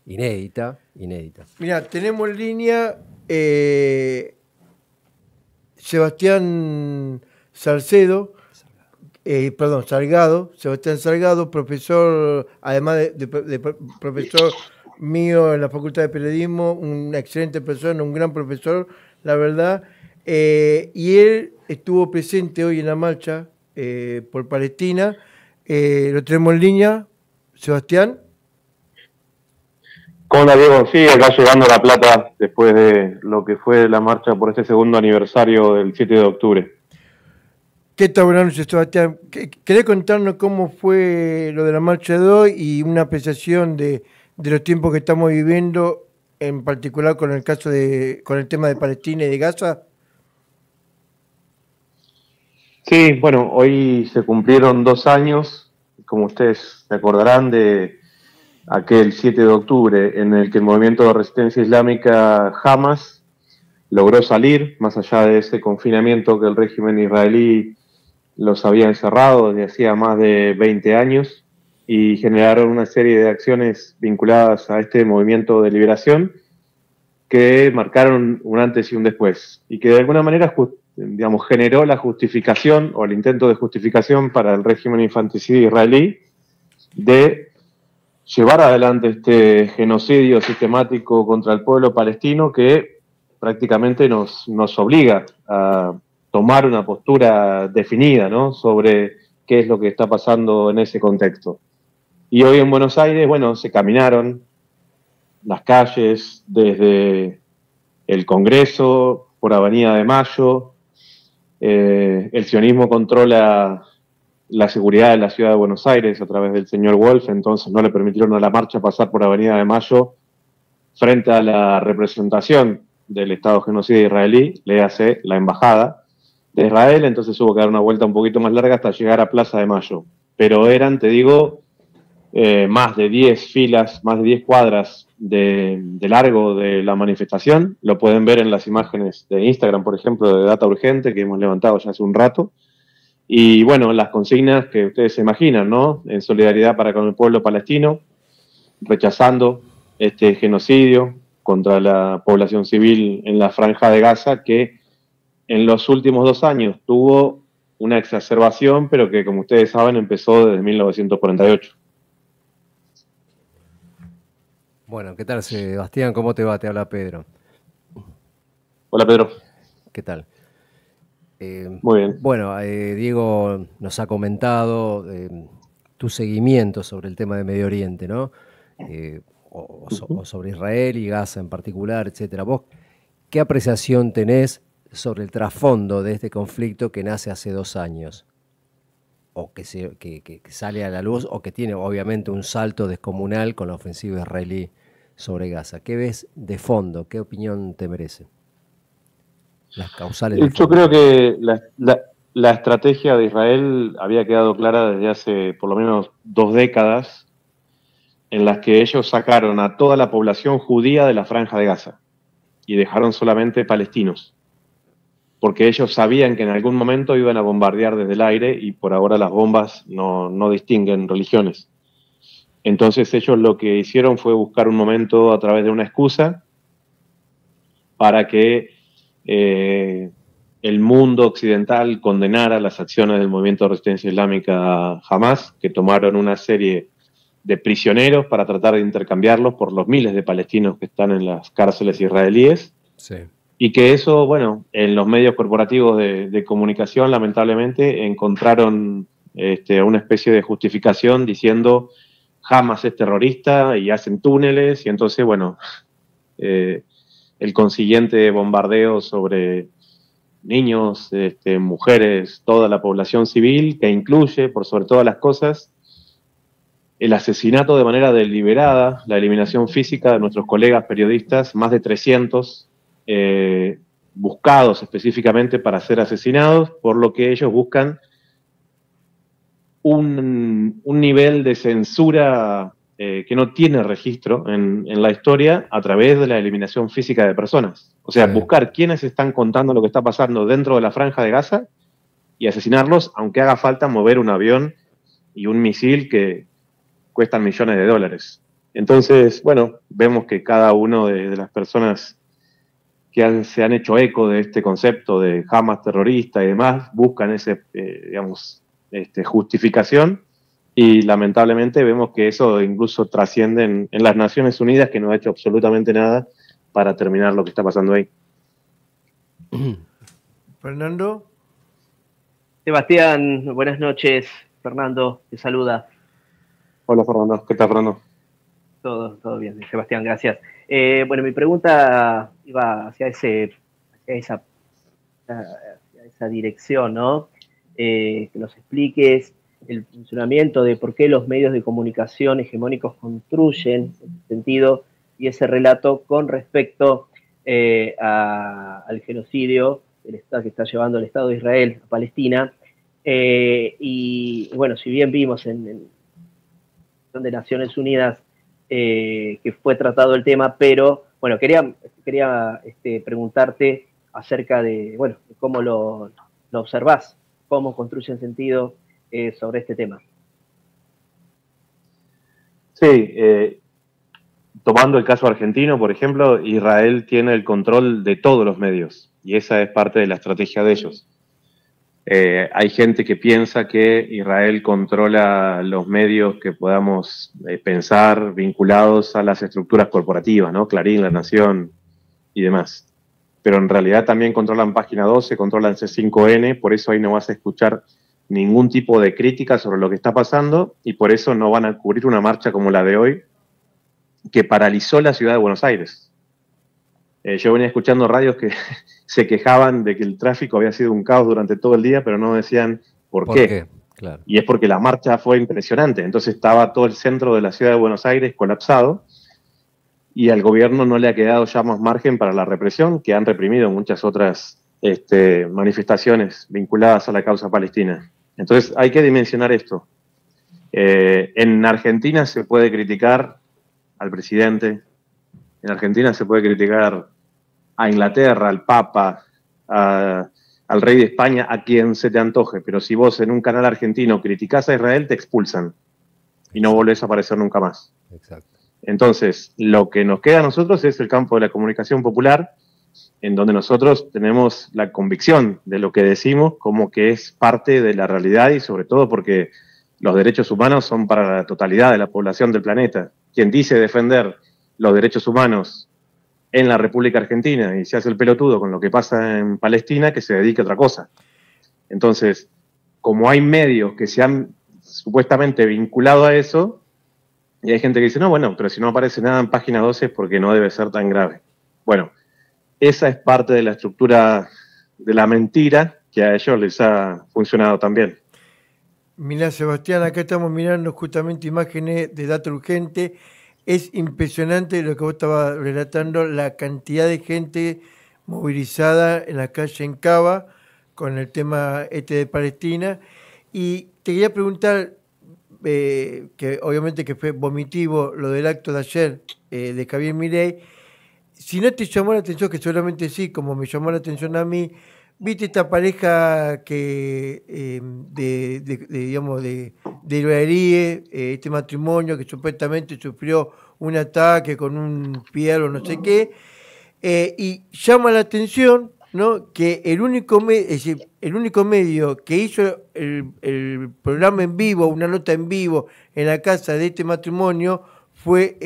Inédita, inédita. Mira, tenemos en línea Sebastián Salcedo, perdón, Salgado, Sebastián Salgado, profesor, además de profesor mío en la Facultad de Periodismo, una excelente persona, un gran profesor, la verdad, y él estuvo presente hoy en la marcha por Palestina. Lo tenemos en línea, Sebastián. ¿Cómo anda, Diego? Sí, acá llegando a La Plata después de lo que fue la marcha por este segundo aniversario del 7 de octubre. ¿Qué tal? Buenas noches, Sebastián. ¿Querés contarnos cómo fue lo de la marcha de hoy y una apreciación de los tiempos que estamos viviendo, en particular con el caso con el tema de Palestina y de Gaza? Sí, bueno, hoy se cumplieron 2 años, como ustedes se acordarán, de aquel 7 de octubre en el que el movimiento de resistencia islámica Hamas logró salir, más allá de ese confinamiento que el régimen israelí los había encerrado desde hacía más de 20 años y generaron una serie de acciones vinculadas a este movimiento de liberación que marcaron un antes y un después y que de alguna manera digamos, generó la justificación o el intento de justificación para el régimen infanticida israelí de llevar adelante este genocidio sistemático contra el pueblo palestino que prácticamente nos obliga a tomar una postura definida, ¿no?, sobre qué es lo que está pasando en ese contexto. Y hoy en Buenos Aires, bueno, se caminaron las calles desde el Congreso, por Avenida de Mayo. El sionismo controla la seguridad de la ciudad de Buenos Aires a través del señor Wolf, entonces no le permitieron a la marcha pasar por Avenida de Mayo frente a la representación del Estado genocida israelí, léase la embajada de Israel, entonces hubo que dar una vuelta un poquito más larga hasta llegar a Plaza de Mayo. Pero eran, te digo, más de 10 filas, más de 10 cuadras de largo de la manifestación. Lo pueden ver en las imágenes de Instagram, por ejemplo, de Data Urgente, que hemos levantado ya hace un rato. Y bueno, las consignas que ustedes se imaginan, ¿no? En solidaridad para con el pueblo palestino, rechazando este genocidio contra la población civil en la Franja de Gaza, que en los últimos 2 años tuvo una exacerbación, pero que, como ustedes saben, empezó desde 1948. Bueno, ¿qué tal, Sebastián? ¿Cómo te va? Te habla Pedro. Hola, Pedro. ¿Qué tal? Muy bien. Bueno, Diego nos ha comentado tu seguimiento sobre el tema de Medio Oriente, ¿no? O sobre Israel y Gaza en particular, etcétera. ¿Vos qué apreciación tenés sobre el trasfondo de este conflicto que nace hace 2 años? O que sale a la luz, o que tiene obviamente un salto descomunal con la ofensiva israelí sobre Gaza. ¿Qué ves de fondo? ¿Qué opinión te merece? Las causales de Yo fondo. creo que la estrategia de Israel había quedado clara desde hace por lo menos 2 décadas, en las que ellos sacaron a toda la población judía de la Franja de Gaza y dejaron solamente palestinos, porque ellos sabían que en algún momento iban a bombardear desde el aire y por ahora las bombas no distinguen religiones. Entonces ellos lo que hicieron fue buscar un momento a través de una excusa para que el mundo occidental condenara las acciones del movimiento de resistencia islámica Hamas, que tomaron una serie de prisioneros para tratar de intercambiarlos por los miles de palestinos que están en las cárceles israelíes. Sí. Y que eso, bueno, en los medios corporativos de comunicación, lamentablemente, encontraron una especie de justificación diciendo Hamas es terrorista y hacen túneles, y entonces, bueno, el consiguiente bombardeo sobre niños, mujeres, toda la población civil, que incluye, por sobre todas las cosas, el asesinato de manera deliberada, la eliminación física de nuestros colegas periodistas, más de 300 buscados específicamente para ser asesinados, por lo que ellos buscan un nivel de censura que no tiene registro en la historia a través de la eliminación física de personas. O sea, buscar quiénes están contando lo que está pasando dentro de la Franja de Gaza y asesinarlos, aunque haga falta mover un avión y un misil que cuestan millones de dólares. Entonces, bueno, vemos que cada uno de las personas que se han hecho eco de este concepto de Hamas terrorista y demás, buscan justificación, y lamentablemente vemos que eso incluso trasciende en las Naciones Unidas, que no ha hecho absolutamente nada para terminar lo que está pasando ahí. Fernando. Sebastián, buenas noches. Fernando, te saluda. Hola Fernando, ¿qué tal Fernando? Todo bien, Sebastián, gracias. Bueno, mi pregunta iba hacia esa dirección, ¿no? Que nos expliques el funcionamiento de por qué los medios de comunicación hegemónicos construyen ese sentido y ese relato con respecto al genocidio del Estado que está llevando el Estado de Israel a Palestina. Y bueno, si bien vimos en de Naciones Unidas que fue tratado el tema, pero bueno, quería preguntarte acerca de, bueno, de cómo lo observás, cómo construyen sentido sobre este tema. Sí, tomando el caso argentino, por ejemplo, Israel tiene el control de todos los medios y esa es parte de la estrategia de ellos. Hay gente que piensa que Israel controla los medios que podamos pensar vinculados a las estructuras corporativas, ¿no? Clarín, La Nación y demás. Pero en realidad también controlan Página 12, controlan C5N, por eso ahí no vas a escuchar ningún tipo de crítica sobre lo que está pasando y por eso no van a cubrir una marcha como la de hoy que paralizó la ciudad de Buenos Aires. Yo venía escuchando radios que se quejaban de que el tráfico había sido un caos durante todo el día, pero no decían por qué. Claro. Y es porque la marcha fue impresionante. Entonces estaba todo el centro de la ciudad de Buenos Aires colapsado y al gobierno no le ha quedado ya más margen para la represión, que han reprimido muchas otras manifestaciones vinculadas a la causa palestina. Entonces hay que dimensionar esto. En Argentina se puede criticar al presidente, en Argentina se puede criticar a Inglaterra, al Papa, al rey de España, a quien se te antoje, pero si vos en un canal argentino criticás a Israel, te expulsan y no volvés a aparecer nunca más. Exacto. Entonces, lo que nos queda a nosotros es el campo de la comunicación popular, en donde nosotros tenemos la convicción de lo que decimos como que es parte de la realidad y sobre todo porque los derechos humanos son para la totalidad de la población del planeta. Quien dice defender los derechos humanos en la República Argentina y se hace el pelotudo con lo que pasa en Palestina, que se dedique a otra cosa. Entonces, como hay medios que se han supuestamente vinculado a eso, y hay gente que dice, no, bueno, pero si no aparece nada en Página 12 es porque no debe ser tan grave. Bueno, esa es parte de la estructura de la mentira que a ellos les ha funcionado también. Mirá, Sebastián, acá estamos mirando justamente imágenes de Dato Urgente. Es impresionante lo que vos estabas relatando, la cantidad de gente movilizada en la calle en Cava con el tema de Palestina. Y te quería preguntar, que obviamente que fue vomitivo lo del acto de ayer de Javier Milei, si no te llamó la atención, que seguramente sí, como me llamó la atención a mí, viste esta pareja que de israelíes, este matrimonio que supuestamente sufrió un ataque con un fiel o no sé qué, y llama la atención, ¿no?, que el único medio que hizo el programa en vivo, una nota en vivo en la casa de este matrimonio, fue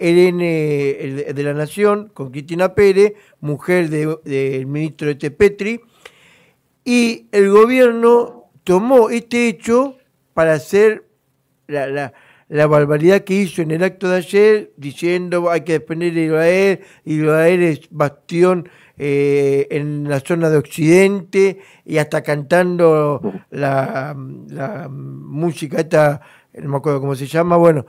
LN de La Nación, con Cristina Pérez, mujer del ministro Petri, y el gobierno tomó este hecho para hacer la barbaridad que hizo en el acto de ayer, diciendo hay que defender a Israel es bastión en la zona de Occidente, y hasta cantando la música esta, no me acuerdo cómo se llama, bueno,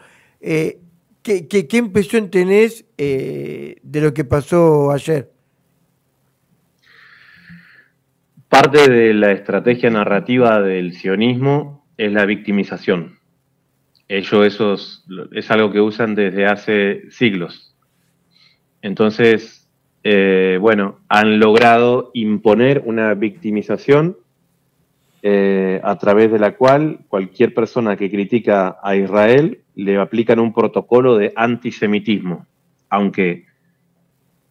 ¿Qué impresión tenés de lo que pasó ayer? Parte de la estrategia narrativa del sionismo es la victimización. Ellos eso es algo que usan desde hace siglos. Entonces, han logrado imponer una victimización a través de la cual cualquier persona que critica a Israel le aplican un protocolo de antisemitismo, aunque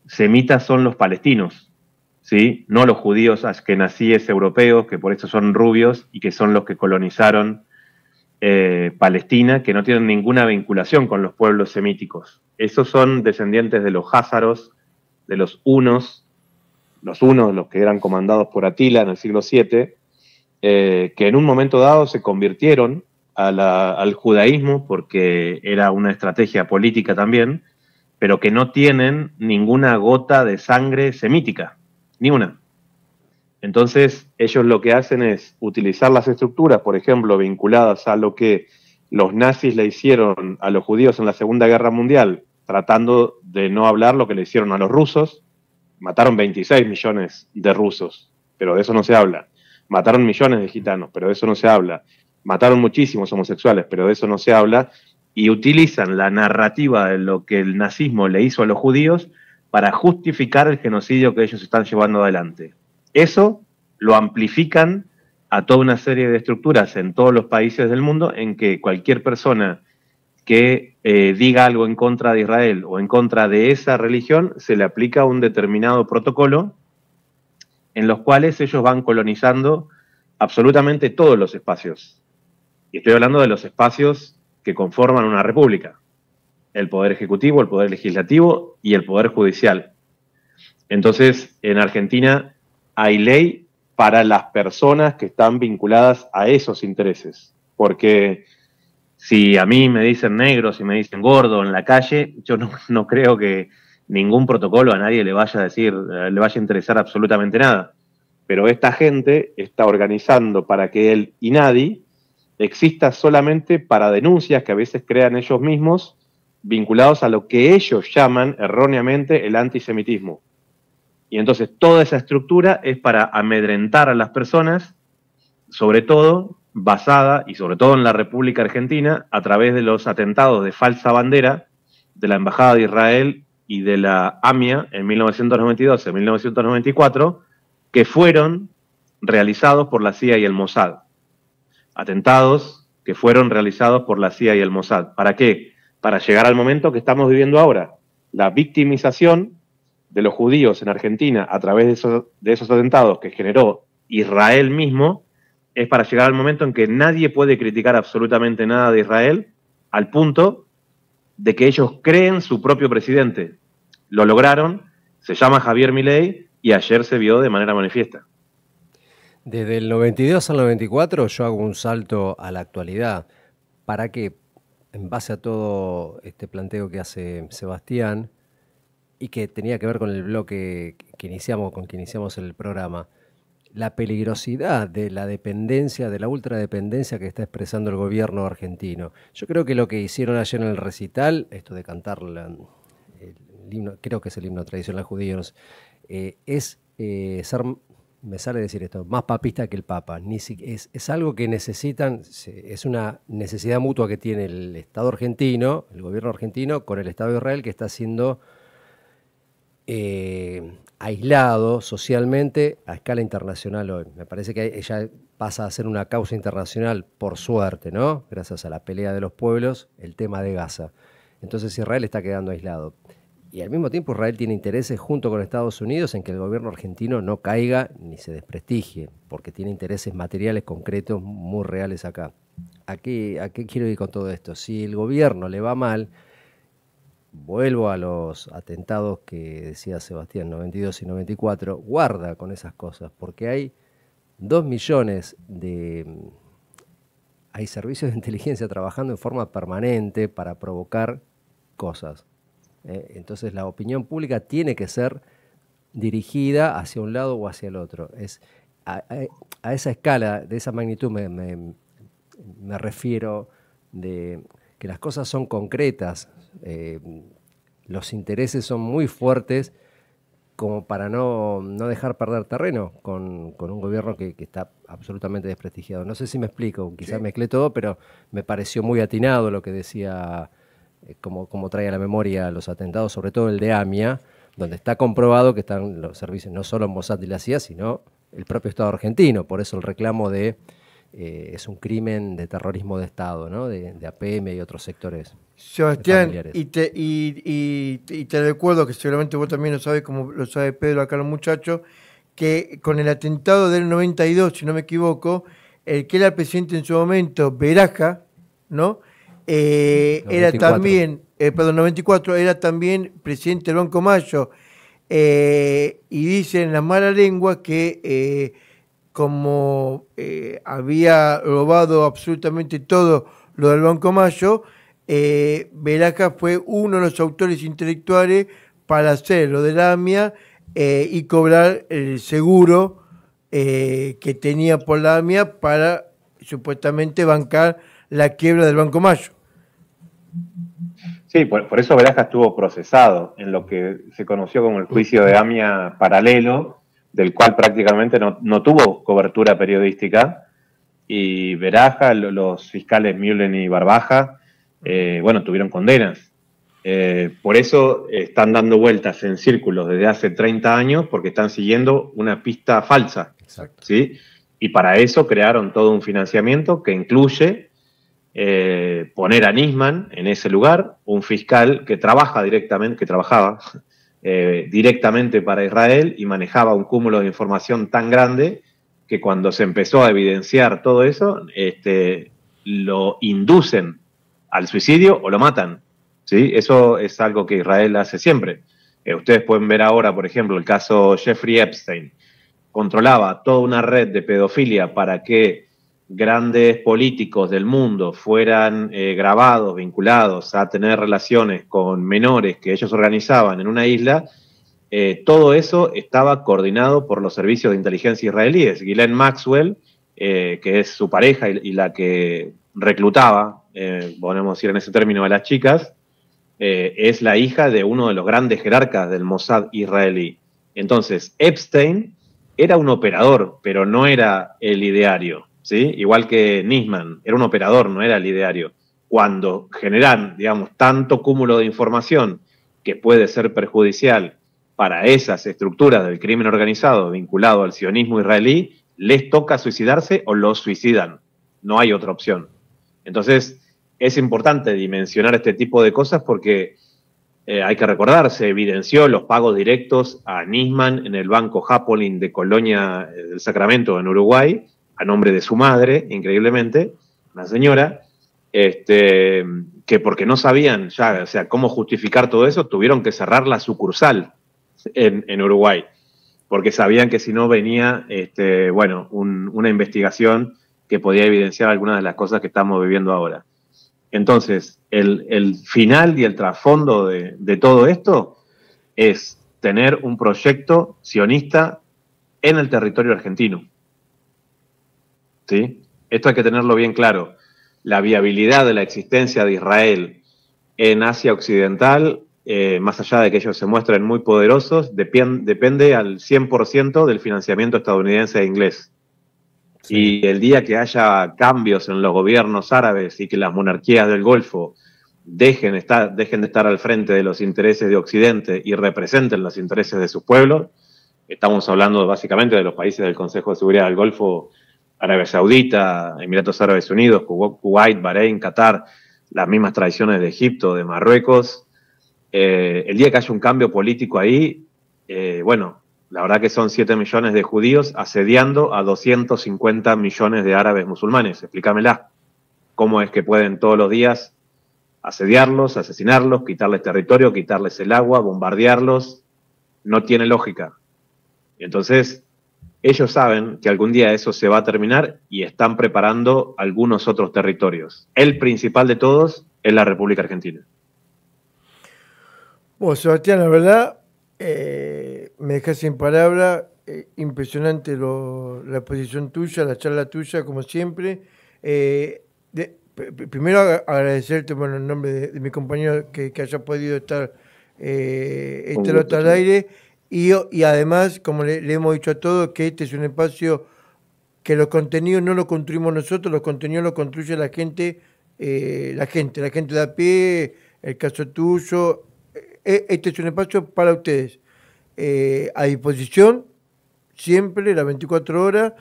semitas son los palestinos, ¿sí? No los judíos askenazíes europeos, que por eso son rubios y que son los que colonizaron Palestina, que no tienen ninguna vinculación con los pueblos semíticos. Esos son descendientes de los házaros, de los hunos, los que eran comandados por Atila en el siglo VII, que en un momento dado se convirtieron al judaísmo porque era una estrategia política también, pero que no tienen ninguna gota de sangre semítica, ni una. Entonces, ellos lo que hacen es utilizar las estructuras, por ejemplo, vinculadas a lo que los nazis le hicieron a los judíos en la Segunda Guerra Mundial, tratando de no hablar lo que le hicieron a los rusos. Mataron 26 millones de rusos, pero de eso no se habla. Mataron millones de gitanos, pero de eso no se habla. Mataron muchísimos homosexuales, pero de eso no se habla. Y utilizan la narrativa de lo que el nazismo le hizo a los judíos para justificar el genocidio que ellos están llevando adelante. Eso lo amplifican a toda una serie de estructuras en todos los países del mundo en que cualquier persona que diga algo en contra de Israel o en contra de esa religión, se le aplica un determinado protocolo en los cuales ellos van colonizando absolutamente todos los espacios. Y estoy hablando de los espacios que conforman una república: el poder ejecutivo, el poder legislativo y el poder judicial. Entonces, en Argentina hay ley para las personas que están vinculadas a esos intereses, porque si a mí me dicen negro, si me dicen gordo en la calle, yo no creo que ningún protocolo a nadie le vaya a decir, le vaya a interesar absolutamente nada. Pero esta gente está organizando para que el INADI exista solamente para denuncias que a veces crean ellos mismos, vinculados a lo que ellos llaman erróneamente el antisemitismo. Y entonces toda esa estructura es para amedrentar a las personas, sobre todo basada, y sobre todo en la República Argentina, a través de los atentados de falsa bandera de la Embajada de Israel y de la AMIA en 1992 y 1994, que fueron realizados por la CIA y el Mossad. Atentados que fueron realizados por la CIA y el Mossad. ¿Para qué? Para llegar al momento que estamos viviendo ahora. La victimización de los judíos en Argentina a través de esos atentados que generó Israel mismo, es para llegar al momento en que nadie puede criticar absolutamente nada de Israel, al punto de que ellos creen su propio presidente. Lo lograron, se llama Javier Milei, y ayer se vio de manera manifiesta. Desde el 92 al 94 yo hago un salto a la actualidad. ¿Para qué? En base a todo este planteo que hace Sebastián, y que tenía que ver con el bloque con que iniciamos el programa, la peligrosidad de la dependencia, de la ultradependencia que está expresando el gobierno argentino. Yo creo que lo que hicieron ayer en el recital, esto de cantar el himno, creo que es el himno tradicional judío, es ser, me sale decir esto, más papista que el Papa. Es algo que necesitan, es una necesidad mutua que tiene el Estado argentino, el gobierno argentino, con el Estado de Israel, que está siendo aislado socialmente a escala internacional hoy. Me parece que ella pasa a ser una causa internacional, por suerte, ¿no? Gracias a la pelea de los pueblos, el tema de Gaza. Entonces Israel está quedando aislado. Y al mismo tiempo Israel tiene intereses junto con Estados Unidos en que el gobierno argentino no caiga ni se desprestigie, porque tiene intereses materiales concretos muy reales acá. ¿A qué quiero ir con todo esto? Si el gobierno le va mal, vuelvo a los atentados que decía Sebastián, 92 y 94, guarda con esas cosas, porque hay 2 millones hay servicios de inteligencia trabajando en forma permanente para provocar cosas. Entonces la opinión pública tiene que ser dirigida hacia un lado o hacia el otro. A esa escala, de esa magnitud me refiero, de que las cosas son concretas, los intereses son muy fuertes como para no dejar perder terreno con un gobierno que está absolutamente desprestigiado. No sé si me explico, quizás mezclé todo, pero me pareció muy atinado lo que decía, como trae a la memoria los atentados, sobre todo el de AMIA, donde está comprobado que están los servicios, no solo Mossad y la CIA, sino el propio Estado argentino. Por eso el reclamo de es un crimen de terrorismo de Estado, ¿no? De APM y otros sectores Sebastián, familiares. y te recuerdo que seguramente vos también lo sabes, como lo sabe Pedro acá los muchachos, que con el atentado del 92, si no me equivoco, el que era presidente en su momento, Beraja, ¿no? Era 94. también, perdón, 94, era también presidente del Banco Mayo, y dicen la mala lengua que como había robado absolutamente todo lo del Banco Mayo, Beraja fue uno de los autores intelectuales para hacer lo de la AMIA y cobrar el seguro que tenía por la AMIA para supuestamente bancar la quiebra del Banco Mayo. Sí, por eso Beraja estuvo procesado en lo que se conoció como el juicio de AMIA paralelo, del cual prácticamente no tuvo cobertura periodística, y Beraja, los fiscales Mullen y Barbaja, bueno, tuvieron condenas. Por eso están dando vueltas en círculos desde hace 30 años, porque están siguiendo una pista falsa. Exacto. ¿Sí? Y para eso crearon todo un financiamiento que incluye poner a Nisman en ese lugar, un fiscal que trabajaba directamente para Israel y manejaba un cúmulo de información tan grande que cuando se empezó a evidenciar todo eso, lo inducen al suicidio o lo matan. ¿Sí? Eso es algo que Israel hace siempre. Ustedes pueden ver ahora, por ejemplo, el caso Jeffrey Epstein. Controlaba toda una red de pedofilia para que grandes políticos del mundo fueran grabados, vinculados a tener relaciones con menores que ellos organizaban en una isla. Todo eso estaba coordinado por los servicios de inteligencia israelíes. Ghislaine Maxwell, que es su pareja y la que reclutaba, podemos decir en ese término, a las chicas, es la hija de uno de los grandes jerarcas del Mossad israelí. Entonces, Epstein era un operador, pero no era el ideario, ¿sí? Igual que Nisman, era un operador, no era el ideario. Cuando generan, digamos, tanto cúmulo de información que puede ser perjudicial para esas estructuras del crimen organizado vinculado al sionismo israelí, les toca suicidarse o los suicidan. No hay otra opción. Entonces, es importante dimensionar este tipo de cosas porque hay que recordar, se evidenció los pagos directos a Nisman en el Banco Hapoalim de Colonia del Sacramento, en Uruguay, a nombre de su madre, increíblemente, una señora, que porque no sabían ya, o sea, cómo justificar todo eso, tuvieron que cerrar la sucursal en Uruguay, porque sabían que si no venía, bueno, una investigación que podía evidenciar algunas de las cosas que estamos viviendo ahora. Entonces, el final y el trasfondo de todo esto es tener un proyecto sionista en el territorio argentino. ¿Sí? Esto hay que tenerlo bien claro. La viabilidad de la existencia de Israel en Asia Occidental, más allá de que ellos se muestren muy poderosos, depende al 100% del financiamiento estadounidense e inglés. Sí. Y el día que haya cambios en los gobiernos árabes y que las monarquías del Golfo dejen de estar al frente de los intereses de Occidente y representen los intereses de sus pueblos, estamos hablando básicamente de los países del Consejo de Seguridad del Golfo, Arabia Saudita, Emiratos Árabes Unidos, Kuwait, Bahrein, Qatar, las mismas tradiciones de Egipto, de Marruecos. El día que haya un cambio político ahí, bueno, la verdad que son 7 millones de judíos asediando a 250 millones de árabes musulmanes. Explícamela. ¿Cómo es que pueden todos los días asediarlos, asesinarlos, quitarles territorio, quitarles el agua, bombardearlos? No tiene lógica. Entonces, ellos saben que algún día eso se va a terminar y están preparando algunos otros territorios. El principal de todos es la República Argentina. Bueno, Sebastián, la verdad, me dejas sin palabra. Impresionante la posición tuya, la charla tuya, como siempre. Primero agradecerte, bueno, en nombre de mi compañero que haya podido estar este rato al aire. Y además, como le hemos dicho a todos, que este es un espacio que los contenidos no los construimos nosotros, los contenidos los construye la gente de a pie, el caso tuyo. Este es un espacio para ustedes, a disposición, siempre, las 24 horas.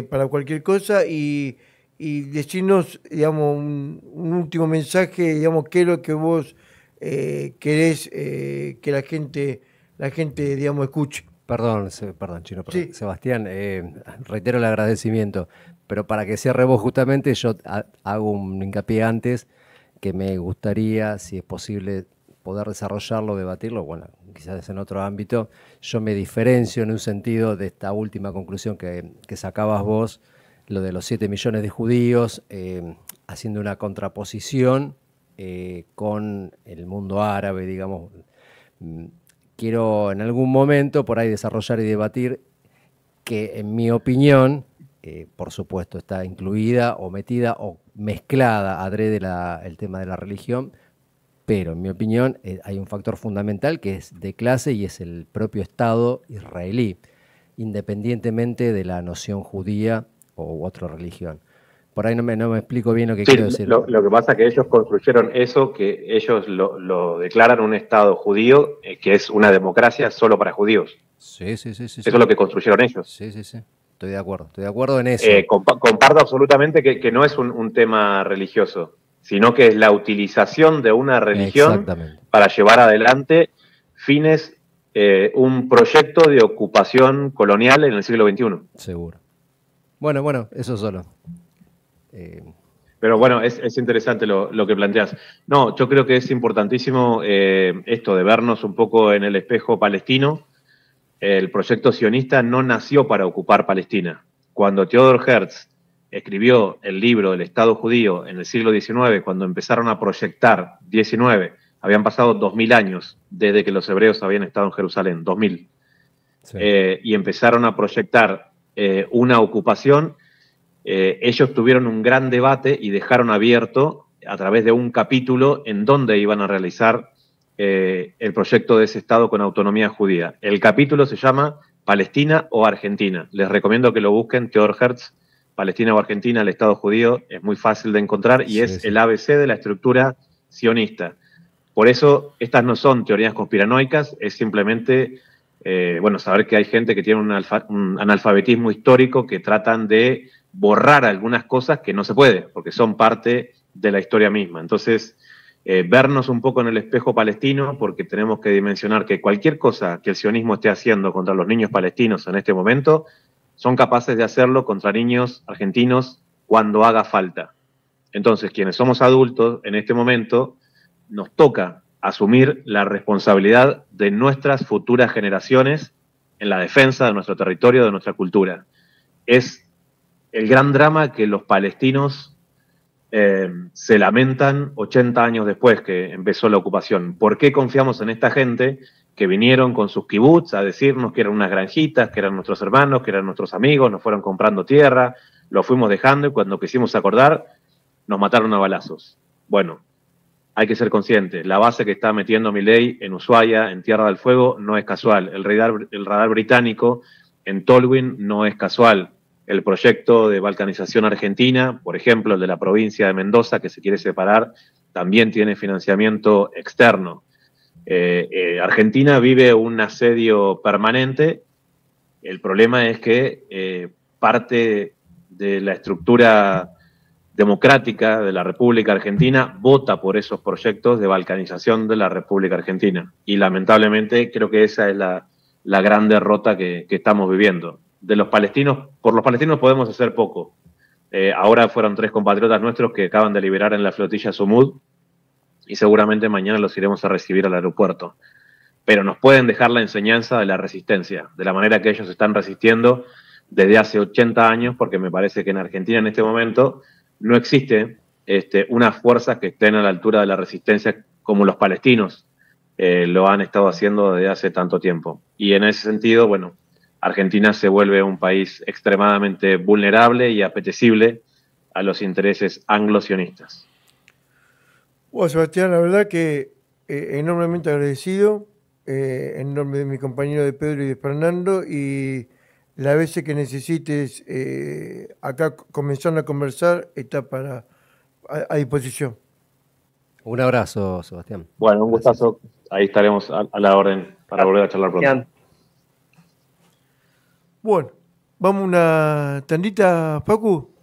para cualquier cosa y decirnos, digamos, un último mensaje, digamos, qué es lo que vos querés que la gente, digamos, escuche. Perdón, perdón, Chino, perdón. Sí, Sebastián, reitero el agradecimiento, pero para que cierre vos justamente, yo hago un hincapié antes que me gustaría, si es posible, poder desarrollarlo, debatirlo, bueno, quizás en otro ámbito. Yo me diferencio en un sentido de esta última conclusión que sacabas vos, lo de los 7 millones de judíos, haciendo una contraposición con el mundo árabe, digamos. Quiero en algún momento por ahí desarrollar y debatir que en mi opinión, por supuesto, está incluida o metida o mezclada adrede el tema de la religión, pero en mi opinión hay un factor fundamental que es de clase y es el propio Estado israelí, independientemente de la noción judía u otra religión. Por ahí no me explico bien lo que Sí, quiero decir. lo que pasa es que ellos construyeron eso, que ellos lo declaran un Estado judío, que es una democracia solo para judíos. Sí, sí, sí, sí, Eso sí. es lo que construyeron ellos. Sí, sí, sí. Estoy de acuerdo en eso. Comparto absolutamente que no es un tema religioso, sino que es la utilización de una religión Exactamente. para llevar adelante fines, un proyecto de ocupación colonial en el siglo XXI. Seguro. Bueno, eso solo. Pero bueno, es interesante lo que planteas. No, yo creo que es importantísimo esto de vernos un poco en el espejo palestino. El proyecto sionista no nació para ocupar Palestina. Cuando Theodor Herzl escribió el libro del Estado judío en el siglo XIX, cuando empezaron a proyectar, 19, habían pasado 2000 años desde que los hebreos habían estado en Jerusalén, 2000, Sí. Y empezaron a proyectar una ocupación. Ellos tuvieron un gran debate y dejaron abierto a través de un capítulo en dónde iban a realizar el proyecto de ese Estado con autonomía judía. El capítulo se llama Palestina o Argentina. Les recomiendo que lo busquen, Theodor Herzl, Palestina o Argentina, el Estado judío, es muy fácil de encontrar y Sí, es sí. el ABC de la estructura sionista. Por eso, estas no son teorías conspiranoicas, es simplemente, saber que hay gente que tiene un analfabetismo histórico que tratan de borrar algunas cosas que no se puede, porque son parte de la historia misma. Entonces, vernos un poco en el espejo palestino, porque tenemos que dimensionar que cualquier cosa que el sionismo esté haciendo contra los niños palestinos en este momento, son capaces de hacerlo contra niños argentinos cuando haga falta. Entonces, quienes somos adultos en este momento, nos toca asumir la responsabilidad de nuestras futuras generaciones en la defensa de nuestro territorio, de nuestra cultura. Es el gran drama que los palestinos se lamentan 80 años después que empezó la ocupación. ¿Por qué confiamos en esta gente que vinieron con sus kibbutz a decirnos que eran unas granjitas, que eran nuestros hermanos, que eran nuestros amigos, nos fueron comprando tierra, lo fuimos dejando y cuando quisimos acordar nos mataron a balazos? Bueno, hay que ser conscientes. La base que está metiendo Milei en Ushuaia, en Tierra del Fuego, no es casual. El radar británico en Tolwyn no es casual. El proyecto de balcanización argentina, por ejemplo, el de la provincia de Mendoza, que se quiere separar, también tiene financiamiento externo. Argentina vive un asedio permanente. El problema es que parte de la estructura democrática de la República Argentina vota por esos proyectos de balcanización de la República Argentina. Y lamentablemente creo que esa es la gran derrota que estamos viviendo. De los palestinos, por los palestinos podemos hacer poco. Ahora fueron 3 compatriotas nuestros que acaban de liberar en la flotilla Sumud y seguramente mañana los iremos a recibir al aeropuerto. Pero nos pueden dejar la enseñanza de la resistencia, de la manera que ellos están resistiendo desde hace 80 años, porque me parece que en Argentina en este momento no existe unas fuerzas que estén a la altura de la resistencia como los palestinos lo han estado haciendo desde hace tanto tiempo. Y en ese sentido, bueno, Argentina se vuelve un país extremadamente vulnerable y apetecible a los intereses anglo-sionistas. Bueno, Sebastián, la verdad que enormemente agradecido, en nombre de mi compañero de Pedro y de Fernando, y las veces que necesites acá comenzando a conversar, está a disposición. Un abrazo, Sebastián. Bueno, un Gracias. gustazo. Ahí estaremos a la orden para volver a charlar pronto. Bueno, Vamos a una tandita, Facu.